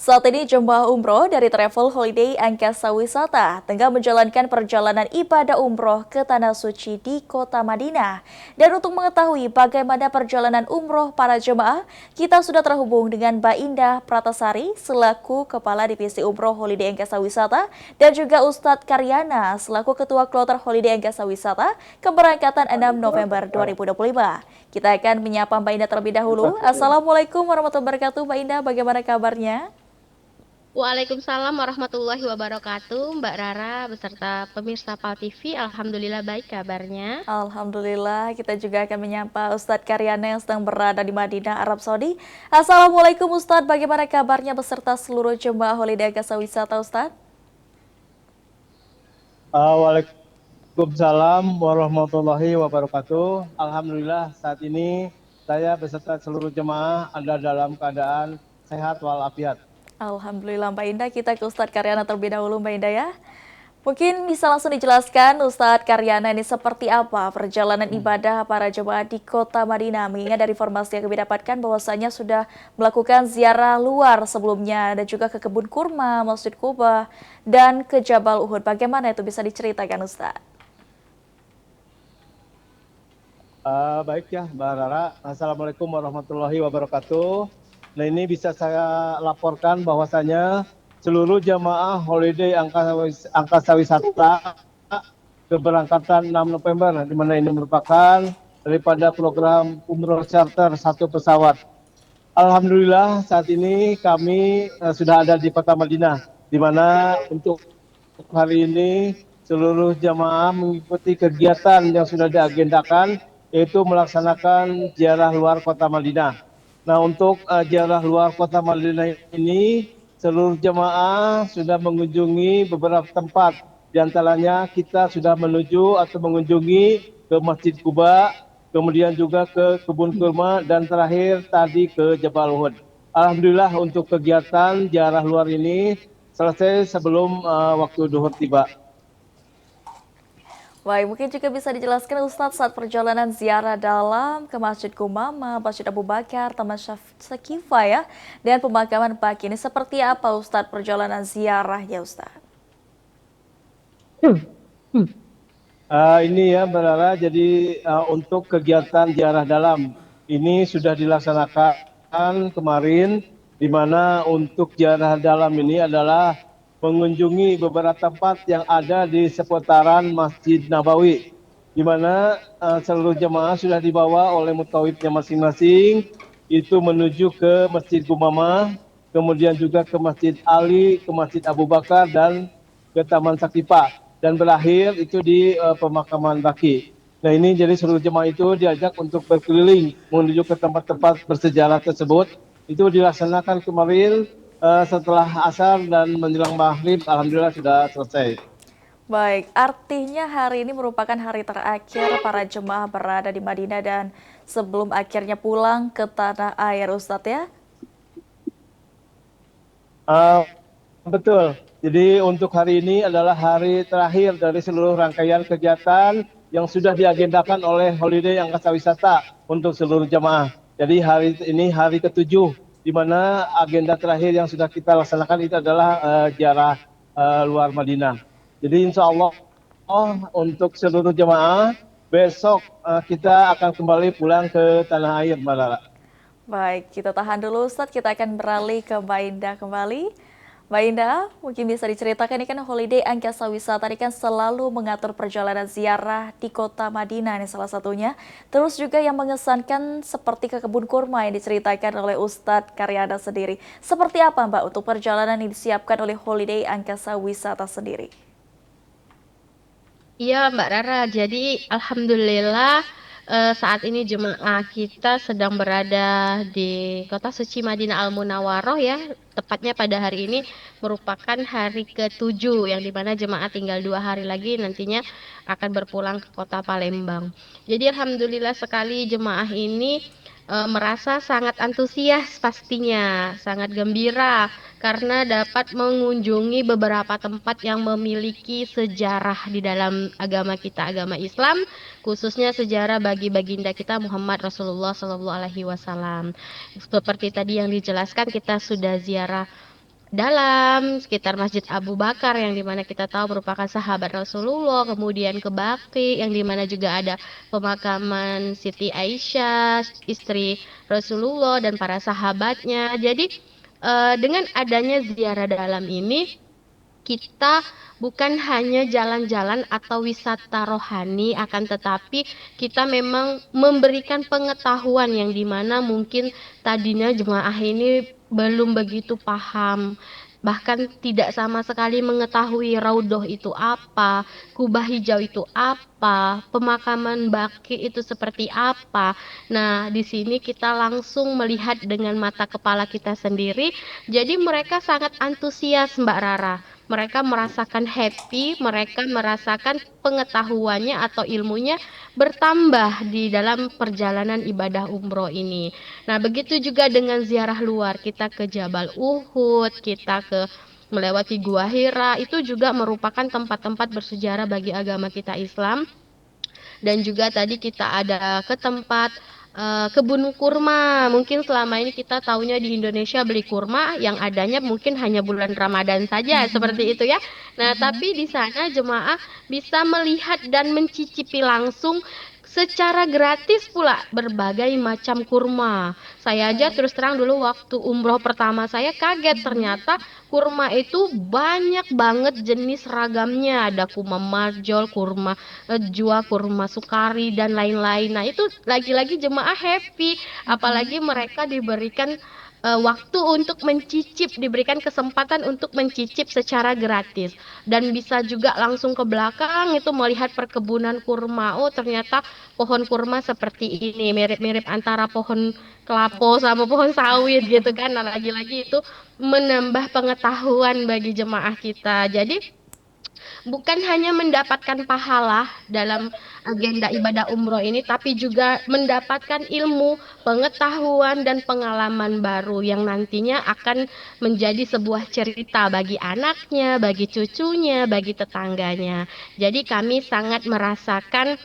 Saat ini jemaah umroh dari Travel Holiday Angkasa Wisata tengah menjalankan perjalanan ibadah umroh ke Tanah Suci di Kota Madinah. Dan untuk mengetahui bagaimana perjalanan umroh para jemaah, kita sudah terhubung dengan Mbak Indah Pratasari selaku Kepala Divisi Umroh Holiday Angkasa Wisata dan juga Ustadz Karyana selaku Ketua Kloter Holiday Angkasa Wisata keberangkatan 6 November 2025. Kita akan menyapa Mbak Indah terlebih dahulu. Assalamualaikum warahmatullahi wabarakatuh. Mbak Indah, bagaimana kabarnya? Waalaikumsalam warahmatullahi wabarakatuh, Mbak Rara beserta pemirsa PAL TV. Alhamdulillah baik kabarnya. Alhamdulillah, kita juga akan menyapa Ustadz Karyana yang sedang berada di Madinah, Arab Saudi. Assalamualaikum Ustadz, bagaimana kabarnya beserta seluruh jemaah Holiday Angkasa Wisata Ustadz? Waalaikumsalam warahmatullahi wabarakatuh. Alhamdulillah saat ini saya beserta seluruh jemaah ada dalam keadaan sehat walafiat. Alhamdulillah Mbak Indah, kita ke Ustadz Karyana terlebih dahulu Mbak Indah ya. Mungkin bisa langsung dijelaskan Ustadz Karyana ini seperti apa perjalanan ibadah para jemaah di Kota Madinah. Mengingat dari informasi yang kami dapatkan bahwasanya sudah melakukan ziarah luar sebelumnya dan juga ke kebun kurma, Masjid Kuba, dan ke Jabal Uhud. Bagaimana itu bisa diceritakan Ustadz? Baik ya Mbak Rara, Assalamualaikum warahmatullahi wabarakatuh. Nah ini bisa saya laporkan bahwasanya seluruh jemaah Holiday Angkasa Wisata keberangkatan 6 November, di mana ini merupakan daripada program umroh charter satu pesawat. Alhamdulillah saat ini kami sudah ada di Kota Madinah, di mana untuk hari ini seluruh jamaah mengikuti kegiatan yang sudah diagendakan, yaitu melaksanakan ziarah luar Kota Madinah. Nah untuk ziarah luar Kota Madinah ini, seluruh jamaah sudah mengunjungi beberapa tempat. Di antaranya kita sudah menuju atau mengunjungi ke Masjid Kuba, kemudian juga ke kebun kurma, dan terakhir tadi ke Jabal Uhud. Alhamdulillah untuk kegiatan ziarah luar ini selesai sebelum waktu duhur tiba. Baik, mungkin juga bisa dijelaskan Ustadz saat perjalanan ziarah dalam ke Masjid Gumama, Masjid Abu Bakar, Taman Sakifah ya, dan pemakaman Baqi ini seperti apa Ustadz perjalanan ziarahnya Ustadz? Ini ya Mbak Rara, jadi untuk kegiatan ziarah dalam ini sudah dilaksanakan kemarin, di mana untuk ziarah dalam ini adalah mengunjungi beberapa tempat yang ada di seputaran Masjid Nabawi, di mana seluruh jemaah sudah dibawa oleh mutawifnya masing-masing, itu menuju ke Masjid Gumama, kemudian juga ke Masjid Ali, ke Masjid Abu Bakar, dan ke Taman Sakifah, dan berakhir itu di pemakaman Baqi. Nah ini jadi seluruh jemaah itu diajak untuk berkeliling menuju ke tempat-tempat bersejarah tersebut. Itu dilaksanakan kemarin setelah asar dan menjelang maghrib. Alhamdulillah sudah selesai. Baik, artinya hari ini merupakan hari terakhir para jemaah berada di Madinah dan sebelum akhirnya pulang ke tanah air Ustadz ya? Uh, Betul. Jadi untuk hari ini adalah hari terakhir dari seluruh rangkaian kegiatan yang sudah diagendakan oleh Holiday Angkasa Wisata untuk seluruh jemaah. Jadi hari ini hari ketujuh, di mana agenda terakhir yang sudah kita laksanakan itu adalah ziarah luar Madinah. Jadi insya Allah untuk seluruh jemaah besok kita akan kembali pulang ke tanah air, Mbak Lala. Baik, kita tahan dulu Ustadz, kita akan beralih ke Mbak Indah kembali. Mbak Indah, mungkin bisa diceritakan ini kan Holiday Angkasa Wisata tadi kan selalu mengatur perjalanan ziarah di Kota Madinah ini salah satunya. Terus juga yang mengesankan seperti ke kebun kurma yang diceritakan oleh Ustadz Karyana sendiri. Seperti apa Mbak untuk perjalanan yang disiapkan oleh Holiday Angkasa Wisata sendiri? Iya, Mbak Rara. Jadi alhamdulillah saat ini jemaah kita sedang berada di Kota Suci Madinah Al Munawwaroh ya. Tepatnya pada hari ini merupakan hari ke-7 yang dimana jemaah tinggal 2 hari lagi nantinya akan berpulang ke Kota Palembang. Jadi alhamdulillah sekali jemaah ini merasa sangat antusias pastinya, sangat gembira karena dapat mengunjungi beberapa tempat yang memiliki sejarah di dalam agama kita, agama Islam, khususnya sejarah bagi baginda kita Muhammad Rasulullah SAW. Seperti tadi yang dijelaskan, kita sudah ziarah dalam sekitar Masjid Abu Bakar yang dimana kita tahu merupakan sahabat Rasulullah, kemudian ke Baqi yang dimana juga ada pemakaman Siti Aisyah, istri Rasulullah dan para sahabatnya. Jadi dengan adanya ziarah dalam ini kita bukan hanya jalan-jalan atau wisata rohani, akan tetapi kita memang memberikan pengetahuan yang dimana mungkin tadinya jemaah ini belum begitu paham, bahkan tidak sama sekali mengetahui raudhoh itu apa, kubah hijau itu apa, pemakaman baki itu seperti apa. Nah, di sini kita langsung melihat dengan mata kepala kita sendiri. Jadi mereka sangat antusias, Mbak Rara. Mereka merasakan happy, mereka merasakan pengetahuannya atau ilmunya bertambah di dalam perjalanan ibadah umroh ini. Nah, begitu juga dengan ziarah luar, kita ke Jabal Uhud, kita ke melewati Gua Hira, itu juga merupakan tempat-tempat bersejarah bagi agama kita Islam. Dan juga tadi kita ada ke tempat kebun kurma. Mungkin selama ini kita taunya di Indonesia beli kurma yang adanya mungkin hanya bulan Ramadan saja seperti itu ya. Nah, tapi di sana jemaah bisa melihat dan mencicipi langsung secara gratis pula berbagai macam kurma. Saya aja terus terang dulu waktu umroh pertama saya kaget ternyata kurma itu banyak banget jenis ragamnya. Ada kurma marjol, kurma jua, kurma sukari dan lain-lain. Nah, itu lagi-lagi jemaah happy, apalagi mereka diberikan waktu untuk mencicip, diberikan kesempatan untuk mencicip secara gratis dan bisa juga langsung ke belakang itu melihat perkebunan kurma. Oh, ternyata pohon kurma seperti ini, mirip-mirip antara pohon kelapa sama pohon sawit gitu kan. Nah, lagi-lagi itu menambah pengetahuan bagi jemaah kita. Jadi bukan hanya mendapatkan pahala dalam agenda ibadah umroh ini, tapi juga mendapatkan ilmu, pengetahuan, dan pengalaman baru yang nantinya akan menjadi sebuah cerita bagi anaknya, bagi cucunya, bagi tetangganya. Jadi kami sangat merasakan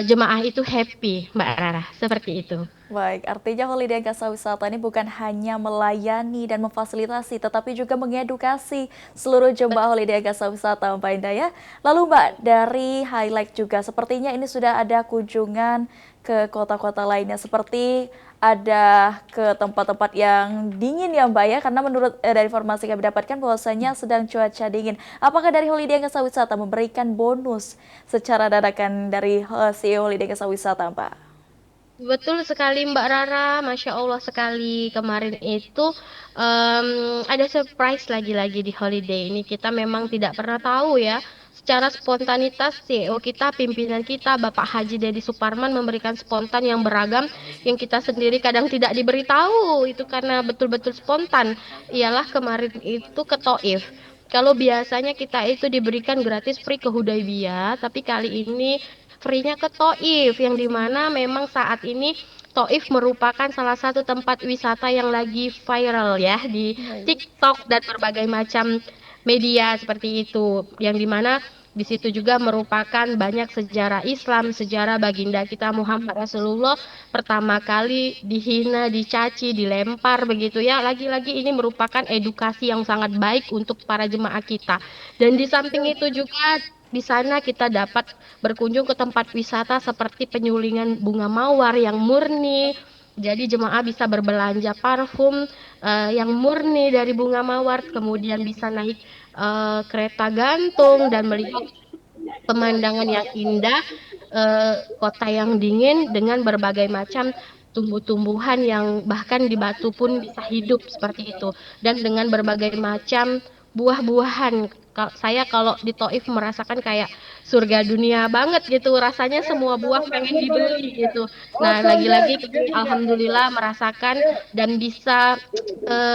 jemaah itu happy, Mbak Rara, seperti itu. Baik, artinya Holiday Gasa Wisata ini bukan hanya melayani dan memfasilitasi, tetapi juga mengedukasi seluruh jemaah Holiday Gasa Wisata, Mbak Indah ya. Lalu Mbak, dari highlight juga, sepertinya ini sudah ada kunjungan ke kota-kota lainnya, seperti ada ke tempat-tempat yang dingin ya Mbak ya, karena menurut dari informasi kami dapatkan bahwasanya sedang cuaca dingin. Apakah dari Holiday Gasa Wisata memberikan bonus secara dadakan dari CEO Holiday Gasa Wisata, Mbak? Betul sekali Mbak Rara, Masya Allah sekali. Kemarin itu ada surprise lagi-lagi di holiday ini. Kita memang tidak pernah tahu ya. Secara spontanitas CEO kita, pimpinan kita, Bapak Haji Dedi Suparman memberikan spontan yang beragam yang kita sendiri kadang tidak diberitahu. Itu karena betul-betul spontan. Ialah kemarin itu ke Taif. Kalau biasanya kita itu diberikan gratis free ke Hudaybiyah, tapi kali ini free-nya ke Taif yang dimana memang saat ini Taif merupakan salah satu tempat wisata yang lagi viral ya di TikTok dan berbagai macam media seperti itu yang dimana di situ juga merupakan banyak sejarah Islam, sejarah baginda kita Muhammad Rasulullah pertama kali dihina, dicaci, dilempar begitu ya. Lagi-lagi ini merupakan edukasi yang sangat baik untuk para jemaah kita. Dan di samping itu juga di sana kita dapat berkunjung ke tempat wisata seperti penyulingan bunga mawar yang murni. Jadi jemaah bisa berbelanja parfum yang murni dari bunga mawar, kemudian bisa naik kereta gantung dan melihat pemandangan yang indah, kota yang dingin dengan berbagai macam tumbuh-tumbuhan yang bahkan di batu pun bisa hidup seperti itu, dan dengan berbagai macam buah-buahan. Saya kalau di Taif merasakan kayak surga dunia banget gitu, rasanya semua buah pengen dibeli gitu. Nah, lagi-lagi alhamdulillah merasakan dan bisa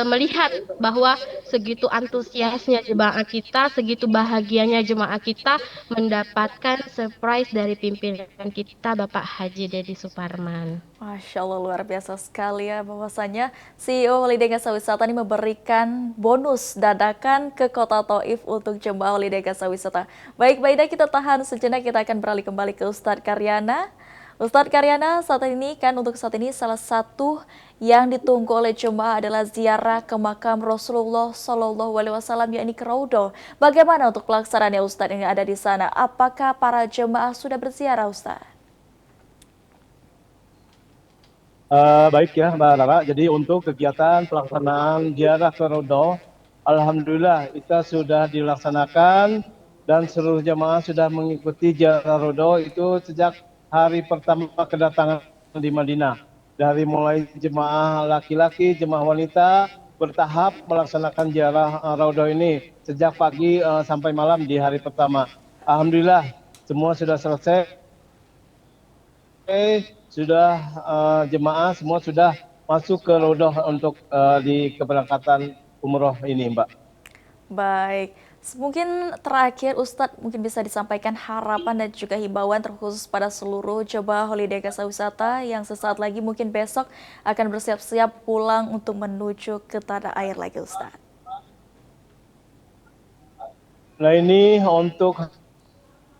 melihat bahwa segitu antusiasnya jemaah kita, segitu bahagianya jemaah kita mendapatkan surprise dari pimpinan kita Bapak Haji Dedi Suparman. Masya Allah, luar biasa sekali ya bahwasanya CEO Holiday Gasa Wisata ini memberikan bonus dadakan ke kota Taif untuk jemaah Holiday Gasa Wisata. Baik, Mbak Ida, kita tahan sejenak, kita akan beralih kembali ke Ustadz Karyana. Ustadz Karyana, saat ini salah satu yang ditunggu oleh jemaah adalah ziarah ke makam Rasulullah Shallallahu Alaihi Wasallam, yakni ke Raudhah. Bagaimana untuk pelaksanaannya Ustadz yang ada di sana? Apakah para jemaah sudah berziarah, Ustadz? Baik ya Mbak Rara, jadi untuk kegiatan pelaksanaan ziarah ke Raudhah, Alhamdulillah kita sudah dilaksanakan dan seluruh jemaah sudah mengikuti ziarah Raudhah itu sejak hari pertama kedatangan di Madinah. Dari mulai jemaah laki-laki, jemaah wanita bertahap melaksanakan ziarah Raudhah ini sejak pagi sampai malam di hari pertama. Alhamdulillah semua sudah selesai. Sudah jemaah semua sudah masuk ke Raudhah untuk di keberangkatan umroh ini, Mbak. Baik, mungkin terakhir Ustadz mungkin bisa disampaikan harapan dan juga himbauan terkhusus pada seluruh jemaah Holiday Casa Wisata yang sesaat lagi mungkin besok akan bersiap-siap pulang untuk menuju ke tanah air lagi, Ustadz. Nah ini untuk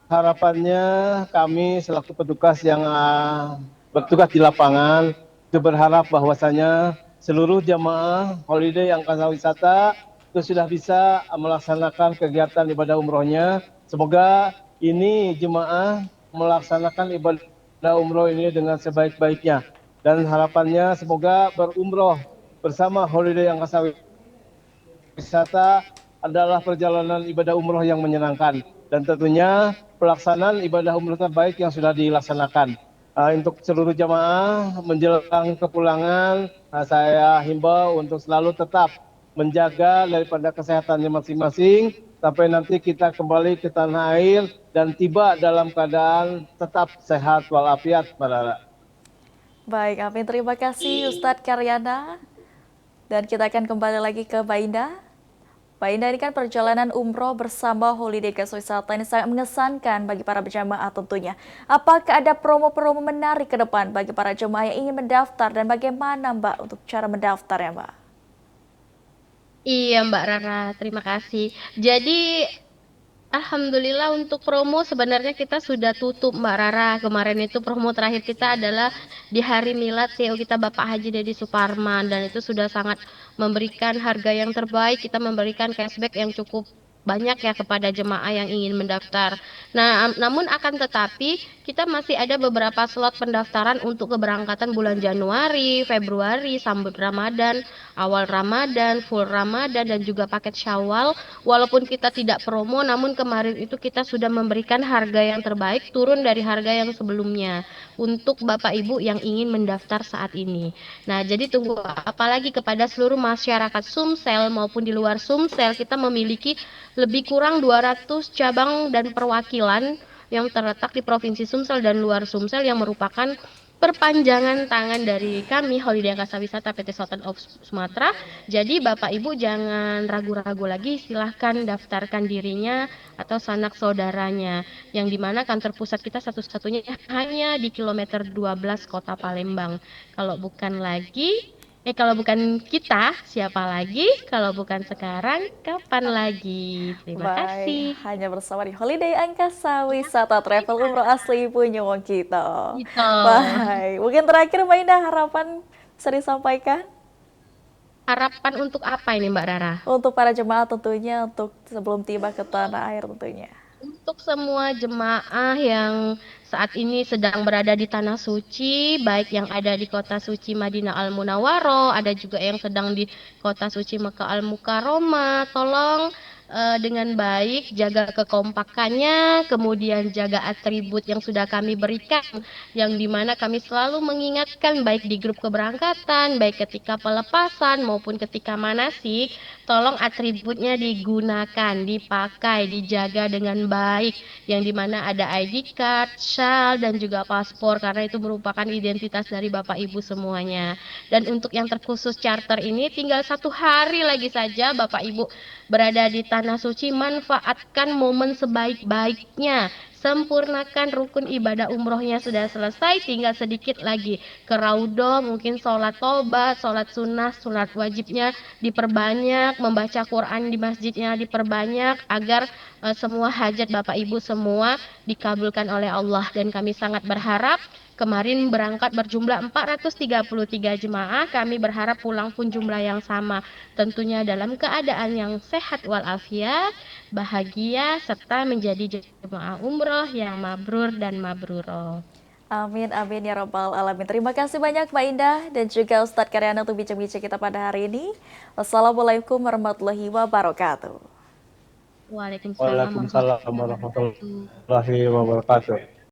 harapannya kami selaku petugas yang bertugas di lapangan itu berharap bahwasanya seluruh jamaah holiday yang Casa Wisata itu sudah bisa melaksanakan kegiatan ibadah umrohnya. Semoga ini jemaah melaksanakan ibadah umroh ini dengan sebaik-baiknya dan harapannya semoga berumroh bersama holiday yang Casa Wisata adalah perjalanan ibadah umroh yang menyenangkan dan tentunya pelaksanaan ibadah umroh terbaik yang sudah dilaksanakan. Untuk seluruh jamaah menjelang kepulangan, saya himbau untuk selalu tetap menjaga daripada kesehatannya masing-masing sampai nanti kita kembali ke tanah air dan tiba dalam keadaan tetap sehat walafiat, Mbak Rara. Baik, amin. Terima kasih Ustadz Karyana. Dan kita akan kembali lagi ke Mbak Indah. Mbak Indah, ini kan perjalanan umroh bersama Holiday Casa Wisata ini sangat mengesankan bagi para jemaah tentunya. Apakah ada promo-promo menarik ke depan bagi para jemaah yang ingin mendaftar dan bagaimana Mbak untuk cara mendaftar ya Mbak? Iya Mbak Rara, terima kasih. Jadi alhamdulillah untuk promo sebenarnya kita sudah tutup Mbak Rara. Kemarin itu promo terakhir kita adalah di hari milad CEO kita Bapak Haji Deddy Suparman dan itu sudah sangat memberikan harga yang terbaik. Kita memberikan cashback yang cukup banyak ya kepada jemaah yang ingin mendaftar. Nah, namun akan tetapi kita masih ada beberapa slot pendaftaran untuk keberangkatan bulan Januari, Februari, sambut Ramadan, awal Ramadan, full Ramadan dan juga paket Syawal. Walaupun kita tidak promo, namun kemarin itu kita sudah memberikan harga yang terbaik turun dari harga yang sebelumnya untuk Bapak Ibu yang ingin mendaftar saat ini. Nah, jadi tunggu apalagi kepada seluruh masyarakat Sumsel maupun di luar Sumsel, kita memiliki lebih kurang 200 cabang dan perwakilan yang terletak di Provinsi Sumsel dan luar Sumsel yang merupakan perpanjangan tangan dari kami Holiday Casa Wisata PT Sultan of Sumatra. Jadi Bapak Ibu jangan ragu-ragu lagi, silahkan daftarkan dirinya atau sanak saudaranya yang dimana kantor pusat kita satu-satunya hanya di kilometer 12 Kota Palembang. Kalau bukan kita, siapa lagi? Kalau bukan sekarang, kapan lagi? Terima kasih. Hanya bersama di Holiday Angkasa Wisata Travel Umroh asli punya wong kita. Gitu. Baik, mungkin terakhir Mbak Indah harapan bisa disampaikan? Harapan untuk apa ini Mbak Rara? Untuk para jemaah tentunya, untuk sebelum tiba ke tanah air tentunya. Untuk semua jemaah yang saat ini sedang berada di Tanah Suci, baik yang ada di Kota Suci Madinah Al Munawwaroh, ada juga yang sedang di Kota Suci Mekah Al Mukarramah, tolong dengan baik jaga kekompakannya, kemudian jaga atribut yang sudah kami berikan, yang dimana kami selalu mengingatkan baik di grup keberangkatan, baik ketika pelepasan maupun ketika manasik, tolong atributnya digunakan, dipakai, dijaga dengan baik, yang dimana ada ID card, shawl, dan juga paspor, karena itu merupakan identitas dari Bapak Ibu semuanya. Dan untuk yang terkhusus charter ini, tinggal 1 hari lagi saja Bapak Ibu berada di Tanah Suci, manfaatkan momen sebaik-baiknya. Sempurnakan rukun ibadah umrohnya sudah selesai, tinggal sedikit lagi ke Raudhah, mungkin sholat tobat, sholat sunnah, sholat wajibnya diperbanyak, membaca Quran di masjidnya diperbanyak, agar semua hajat Bapak Ibu semua dikabulkan oleh Allah. Dan kami sangat berharap kemarin berangkat berjumlah 433 jemaah, kami berharap pulang pun jumlah yang sama. Tentunya dalam keadaan yang sehat walafiat, bahagia, serta menjadi jemaah umroh yang mabrur dan mabruroh. Amin, amin ya Rabbal Alamin. Terima kasih banyak Mbak Indah dan juga Ustadz Karyana untuk bincang-bincang kita pada hari ini. Wassalamualaikum warahmatullahi wabarakatuh. Waalaikumsalam Waalaikumsalam warahmatullahi wabarakatuh. warahmatullahi wabarakatuh.